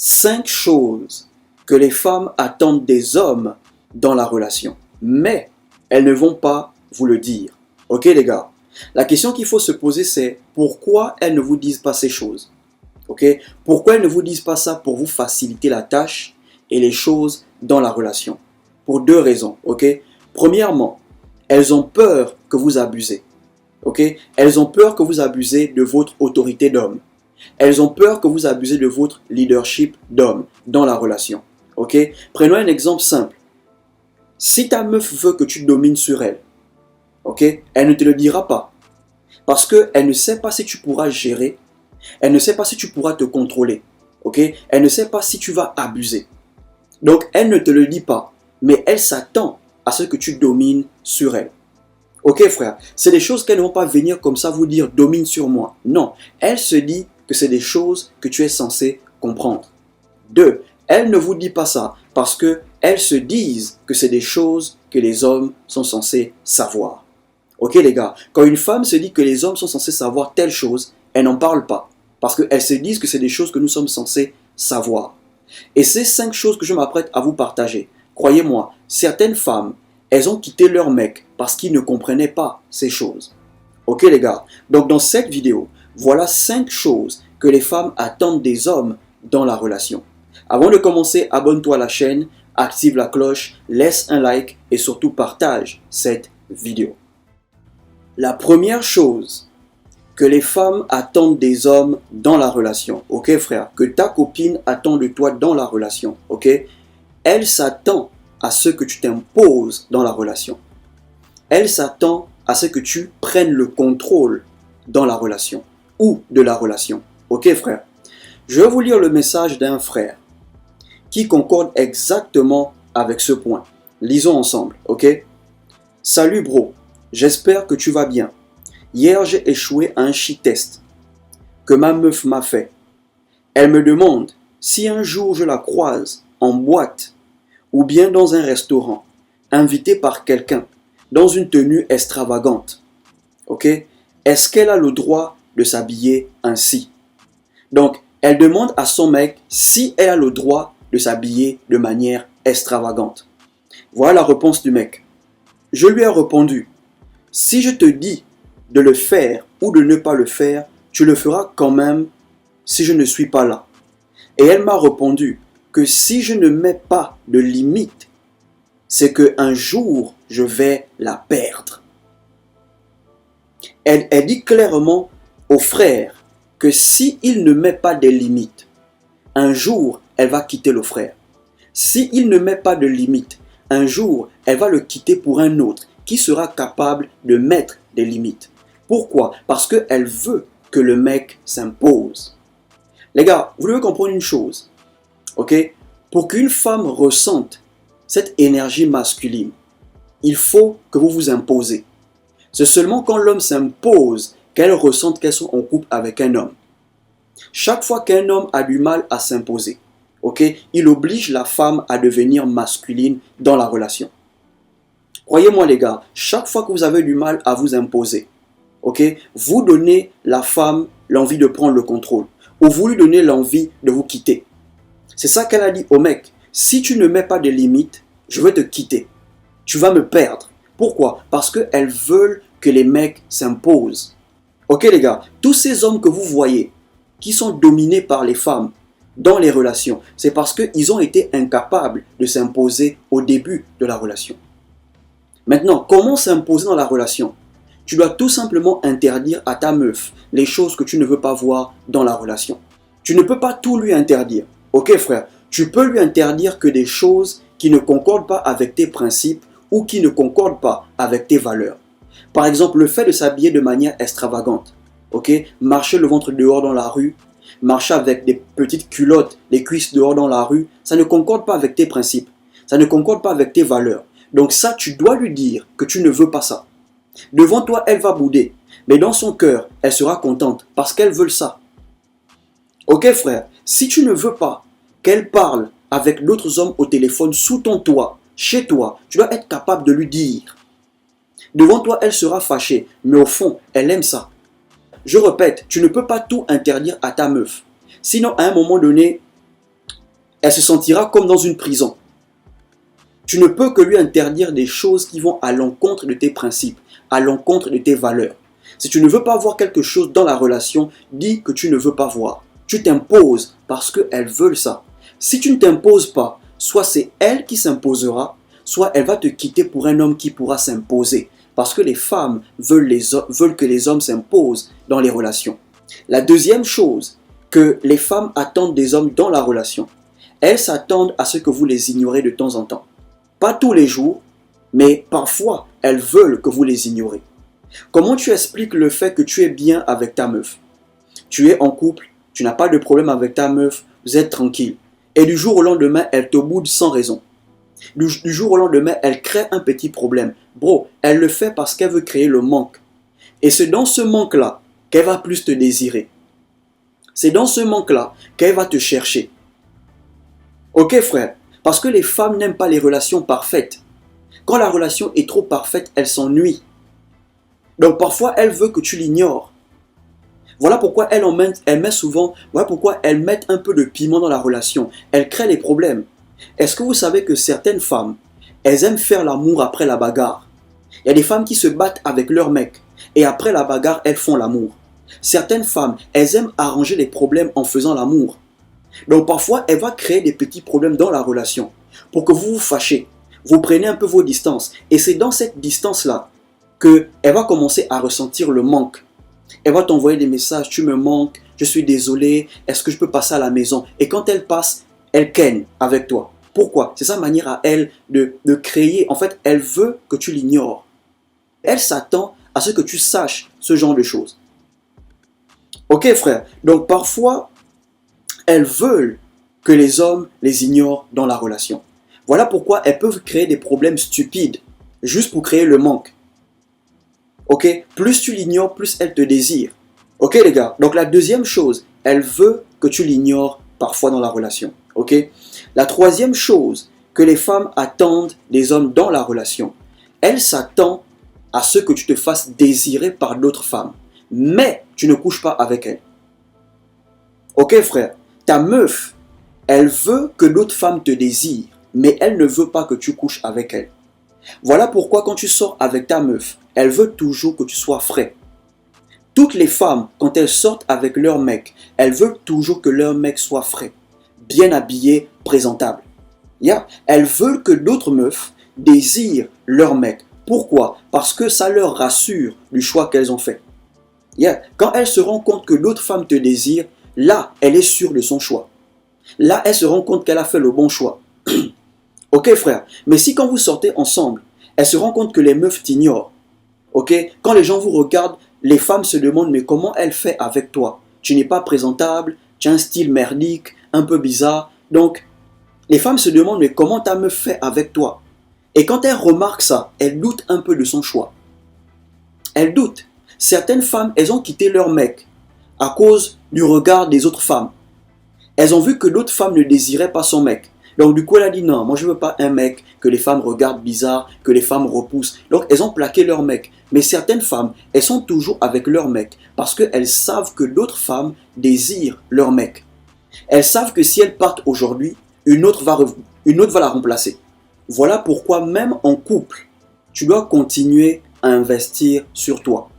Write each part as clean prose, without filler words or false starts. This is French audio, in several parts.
5 choses que les femmes attendent des hommes dans la relation. Mais elles ne vont pas vous le dire. Ok les gars? La question qu'il faut se poser c'est pourquoi elles ne vous disent pas ces choses? Ok? Pourquoi elles ne vous disent pas ça pour vous faciliter la tâche et les choses dans la relation? Pour 2 raisons. Ok? Premièrement, elles ont peur que vous abusez. Ok? Elles ont peur que vous abusez de votre autorité d'homme. Elles ont peur que vous abusez de votre leadership d'homme dans la relation. Ok? Prenons un exemple simple. Si ta meuf veut que tu domines sur elle, ok? Elle ne te le dira pas. Parce qu'elle ne sait pas si tu pourras gérer. Elle ne sait pas si tu pourras te contrôler. Ok? Elle ne sait pas si tu vas abuser. Donc, elle ne te le dit pas. Mais elle s'attend à ce que tu domines sur elle. Ok frère? C'est des choses qu'elles ne vont pas venir comme ça vous dire domine sur moi. Non. Elle se dit que c'est des choses que tu es censé comprendre. 2. Elle ne vous dit pas ça parce qu'elles se disent que c'est des choses que les hommes sont censés savoir. Ok les gars? Quand une femme se dit que les hommes sont censés savoir telle chose, elle n'en parle pas. Parce qu'elles se disent que c'est des choses que nous sommes censés savoir. Et ces 5 choses que je m'apprête à vous partager, croyez-moi, certaines femmes, elles ont quitté leur mec parce qu'ils ne comprenaient pas ces choses. Ok les gars? Donc dans cette vidéo, voilà 5 choses que les femmes attendent des hommes dans la relation. Avant de commencer, abonne-toi à la chaîne, active la cloche, laisse un like et surtout partage cette vidéo. La première chose que les femmes attendent des hommes dans la relation, ok frère, que ta copine attend de toi dans la relation, ok, elle s'attend à ce que tu t'imposes dans la relation. Elle s'attend à ce que tu prennes le contrôle dans la relation ou de la relation, ok frère. Je vais vous lire le message d'un frère qui concorde exactement avec ce point. Lisons ensemble, ok? Salut bro, j'espère que tu vas bien. Hier, j'ai échoué à un shit test que ma meuf m'a fait. Elle me demande si un jour je la croise en boîte ou bien dans un restaurant, invitée par quelqu'un, dans une tenue extravagante. Ok? Est-ce qu'elle a le droit de s'habiller ainsi? Donc, elle demande à son mec si elle a le droit de s'habiller de manière extravagante. Voilà la réponse du mec. Je lui ai répondu, si je te dis de le faire ou de ne pas le faire, tu le feras quand même si je ne suis pas là. Et elle m'a répondu que si je ne mets pas de limite, c'est qu'un jour, je vais la perdre. Elle dit clairement au frère que s'il ne met pas de limites, un jour, elle va quitter le frère. S'il ne met pas de limites, un jour, elle va le quitter pour un autre qui sera capable de mettre des limites. Pourquoi? Parce qu'elle veut que le mec s'impose. Les gars, vous devez comprendre une chose. Ok? Pour qu'une femme ressente cette énergie masculine, il faut que vous vous imposez. C'est seulement quand l'homme s'impose qu'elle ressente qu'elles sont en couple avec un homme. Chaque fois qu'un homme a du mal à s'imposer, ok, il oblige la femme à devenir masculine dans la relation. Croyez-moi les gars, chaque fois que vous avez du mal à vous imposer, ok, vous donnez la femme l'envie de prendre le contrôle ou vous lui donnez l'envie de vous quitter. C'est ça qu'elle a dit au mec. Si tu ne mets pas de limites, je vais te quitter. Tu vas me perdre. Pourquoi? Parce qu'elles veulent que les mecs s'imposent. Ok les gars, tous ces hommes que vous voyez qui sont dominés par les femmes dans les relations, c'est parce qu'ils ont été incapables de s'imposer au début de la relation. Maintenant, comment s'imposer dans la relation? Tu dois tout simplement interdire à ta meuf les choses que tu ne veux pas voir dans la relation. Tu ne peux pas tout lui interdire. Ok frère, tu peux lui interdire que des choses qui ne concordent pas avec tes principes ou qui ne concordent pas avec tes valeurs. Par exemple, le fait de s'habiller de manière extravagante. Ok, marcher le ventre dehors dans la rue, marcher avec des petites culottes, les cuisses dehors dans la rue, ça ne concorde pas avec tes principes. Ça ne concorde pas avec tes valeurs. Donc ça, tu dois lui dire que tu ne veux pas ça. Devant toi, elle va bouder. Mais dans son cœur, elle sera contente parce qu'elle veut ça. Ok frère, si tu ne veux pas qu'elle parle avec d'autres hommes au téléphone sous ton toit, chez toi, tu dois être capable de lui dire. Devant toi, elle sera fâchée, mais au fond, elle aime ça. Je répète, tu ne peux pas tout interdire à ta meuf. Sinon, à un moment donné, Elle se sentira comme dans une prison. Tu ne peux que lui interdire des choses qui vont à l'encontre de tes principes, à l'encontre de tes valeurs. Si tu ne veux pas voir quelque chose dans la relation, dis que tu ne veux pas voir. Tu t'imposes parce qu'elles veulent ça. Si tu ne t'imposes pas, soit c'est elle qui s'imposera, soit elle va te quitter pour un homme qui pourra s'imposer. Parce que les femmes veulent que les hommes s'imposent dans les relations. La deuxième chose que les femmes attendent des hommes dans la relation, elles s'attendent à ce que vous les ignorez de temps en temps. Pas tous les jours, mais parfois, elles veulent que vous les ignorez. Comment tu expliques le fait que tu es bien avec ta meuf? Tu es en couple, tu n'as pas de problème avec ta meuf, vous êtes tranquille. Et du jour au lendemain, elle te boude sans raison. Du jour au lendemain, elle crée un petit problème. Bro, elle le fait parce qu'elle veut créer le manque. Et c'est dans ce manque-là qu'elle va plus te désirer. C'est dans ce manque-là qu'elle va te chercher. Ok frère, parce que les femmes n'aiment pas les relations parfaites. Quand la relation est trop parfaite, elle s'ennuie. Donc parfois, elle veut que tu l'ignores. Voilà pourquoi voilà pourquoi elles mettent un peu de piment dans la relation. Elles créent les problèmes. Est-ce que vous savez que certaines femmes, elles aiment faire l'amour après la bagarre? Il y a des femmes qui se battent avec leur mec et après la bagarre, elles font l'amour. Certaines femmes, elles aiment arranger les problèmes en faisant l'amour. Donc parfois, elle va créer des petits problèmes dans la relation pour que vous vous fâchez. Vous prenez un peu vos distances. Et c'est dans cette distance-là qu'elle va commencer à ressentir le manque. Elle va t'envoyer des messages, tu me manques, je suis désolé, est-ce que je peux passer à la maison? Et quand elle passe, elle ken avec toi. Pourquoi? C'est sa manière à elle de créer. En fait, elle veut que tu l'ignores. Elle s'attend à ce que tu saches ce genre de choses. Ok frère, donc parfois, elles veulent que les hommes les ignorent dans la relation. Voilà pourquoi elles peuvent créer des problèmes stupides, juste pour créer le manque. Ok, plus tu l'ignores, plus elle te désire. Ok les gars, donc la deuxième chose, elle veut que tu l'ignores parfois dans la relation. Ok, la troisième chose que les femmes attendent des hommes dans la relation, elles s'attendent à ce que tu te fasses désirer par d'autres femmes, mais tu ne couches pas avec elles. Ok frère, ta meuf, elle veut que d'autres femmes te désirent, mais elle ne veut pas que tu couches avec elle. Voilà pourquoi quand tu sors avec ta meuf, elle veut toujours que tu sois frais. Toutes les femmes, quand elles sortent avec leur mec, elles veulent toujours que leur mec soit frais, bien habillé, présentable. Elles veulent que d'autres meufs désirent leur mec. Pourquoi? Parce que ça leur rassure du choix qu'elles ont fait. Quand elles se rendent compte que d'autres femmes te désirent, là, elle est sûre de son choix. Là, elle se rend compte qu'elle a fait le bon choix. Ok frère, mais si quand vous sortez ensemble, elle se rend compte que les meufs t'ignorent. Ok, quand les gens vous regardent, les femmes se demandent mais comment elle fait avec toi? Tu n'es pas présentable, tu as un style merdique, un peu bizarre. Donc, les femmes se demandent mais comment ta meuf fait avec toi? Et quand elles remarquent ça, elles doutent un peu de son choix. Elles doutent. Certaines femmes, elles ont quitté leur mec à cause du regard des autres femmes. Elles ont vu que d'autres femmes ne désiraient pas son mec. Donc du coup, elle a dit non, moi je ne veux pas un mec que les femmes regardent bizarre, que les femmes repoussent. Donc elles ont plaqué leur mec. Mais certaines femmes, elles sont toujours avec leur mec parce qu'elles savent que d'autres femmes désirent leur mec. Elles savent que si elles partent aujourd'hui, une autre va la remplacer. Voilà pourquoi même en couple, tu dois continuer à investir sur toi.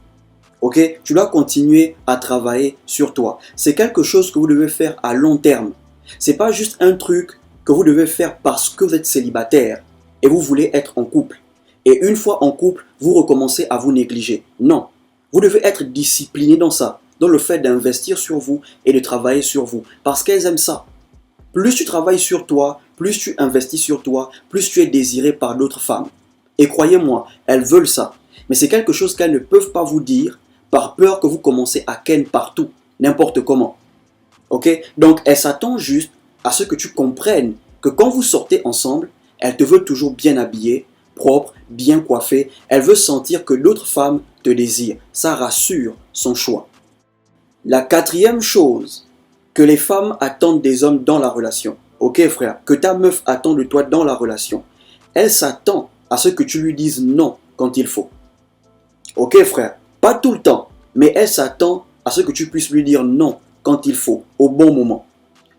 Ok? Tu dois continuer à travailler sur toi. C'est quelque chose que vous devez faire à long terme. Ce n'est pas juste un truc que vous devez faire parce que vous êtes célibataire et vous voulez être en couple. Et une fois en couple, vous recommencez à vous négliger. Non. Vous devez être discipliné dans ça, dans le fait d'investir sur vous et de travailler sur vous. Parce qu'elles aiment ça. Plus tu travailles sur toi, plus tu investis sur toi, plus tu es désiré par d'autres femmes. Et croyez-moi, elles veulent ça. Mais c'est quelque chose qu'elles ne peuvent pas vous dire par peur que vous commencez à ken partout, n'importe comment. Ok? Donc, elles s'attendent juste à ce que tu comprennes que quand vous sortez ensemble, elle te veut toujours bien habillé, propre, bien coiffé. Elle veut sentir que d'autres femmes te désirent. Ça rassure son choix. La quatrième chose que les femmes attendent des hommes dans la relation, ok frère, que ta meuf attend de toi dans la relation, elle s'attend à ce que tu lui dises non quand il faut. Ok frère, pas tout le temps, mais elle s'attend à ce que tu puisses lui dire non quand il faut, au bon moment.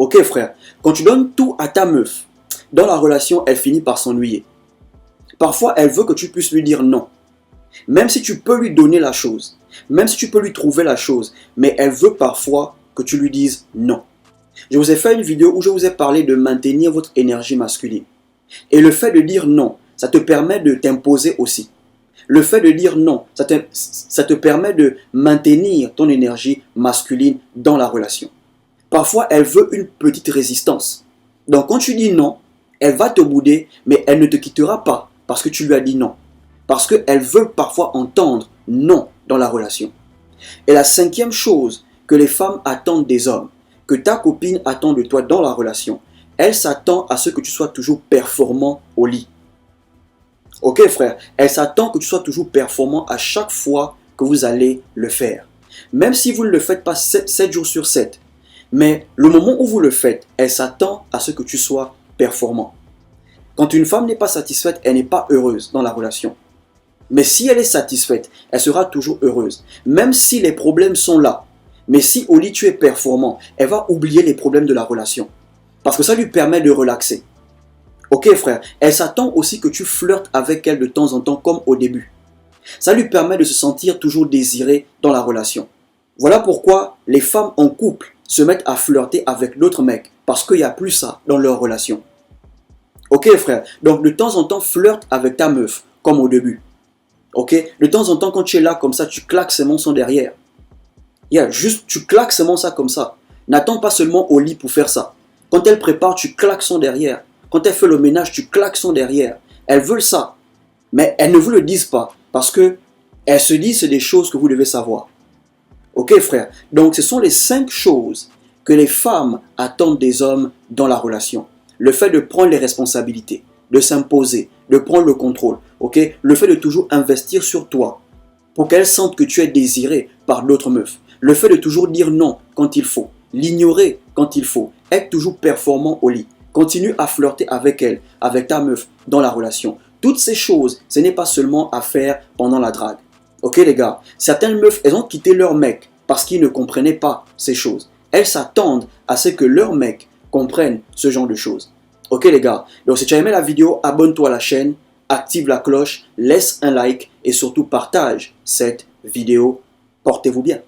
Ok frère, quand tu donnes tout à ta meuf, dans la relation, elle finit par s'ennuyer. Parfois, elle veut que tu puisses lui dire non. Même si tu peux lui donner la chose, même si tu peux lui trouver la chose, mais elle veut parfois que tu lui dises non. Je vous ai fait une vidéo où je vous ai parlé de maintenir votre énergie masculine. Et le fait de dire non, ça te permet de t'imposer aussi. Le fait de dire non, ça te permet de maintenir ton énergie masculine dans la relation. Parfois, elle veut une petite résistance. Donc, quand tu dis non, elle va te bouder, mais elle ne te quittera pas parce que tu lui as dit non. Parce qu'elle veut parfois entendre non dans la relation. Et la cinquième chose que les femmes attendent des hommes, que ta copine attend de toi dans la relation, elle s'attend à ce que tu sois toujours performant au lit. Ok frère, elle s'attend que tu sois toujours performant à chaque fois que vous allez le faire. Même si vous ne le faites pas 7 jours sur 7. Mais le moment où vous le faites, elle s'attend à ce que tu sois performant. Quand une femme n'est pas satisfaite, elle n'est pas heureuse dans la relation. Mais si elle est satisfaite, elle sera toujours heureuse. Même si les problèmes sont là. Mais si au lit tu es performant, elle va oublier les problèmes de la relation. Parce que ça lui permet de relaxer. Ok frère, elle s'attend aussi que tu flirtes avec elle de temps en temps comme au début. Ça lui permet de se sentir toujours désiré dans la relation. Voilà pourquoi les femmes en couple se mettent à flirter avec d'autres mecs. Parce qu'il n'y a plus ça dans leur relation. Ok frère, donc de temps en temps flirte avec ta meuf comme au début. Ok, de temps en temps quand tu es là comme ça, tu claques seulement son derrière. Juste tu claques seulement ça comme ça. N'attends pas seulement au lit pour faire ça. Quand elle prépare, tu claques son derrière. Quand elle fait le ménage, tu claques son derrière. Elles veulent ça. Mais elles ne vous le disent pas. Parce que elles se disent c'est des choses que vous devez savoir. Ok frère. Donc ce sont les 5 choses que les femmes attendent des hommes dans la relation. Le fait de prendre les responsabilités, de s'imposer, de prendre le contrôle. Ok, le fait de toujours investir sur toi pour qu'elles sentent que tu es désiré par d'autres meufs. Le fait de toujours dire non quand il faut. L'ignorer quand il faut. Être toujours performant au lit. Continue à flirter avec elle, avec ta meuf, dans la relation. Toutes ces choses, ce n'est pas seulement à faire pendant la drague. Ok les gars, certaines meufs, elles ont quitté leur mec parce qu'ils ne comprenaient pas ces choses. Elles s'attendent à ce que leur mec comprenne ce genre de choses. Ok les gars, donc si tu as aimé la vidéo, abonne-toi à la chaîne, active la cloche, laisse un like et surtout partage cette vidéo. Portez-vous bien.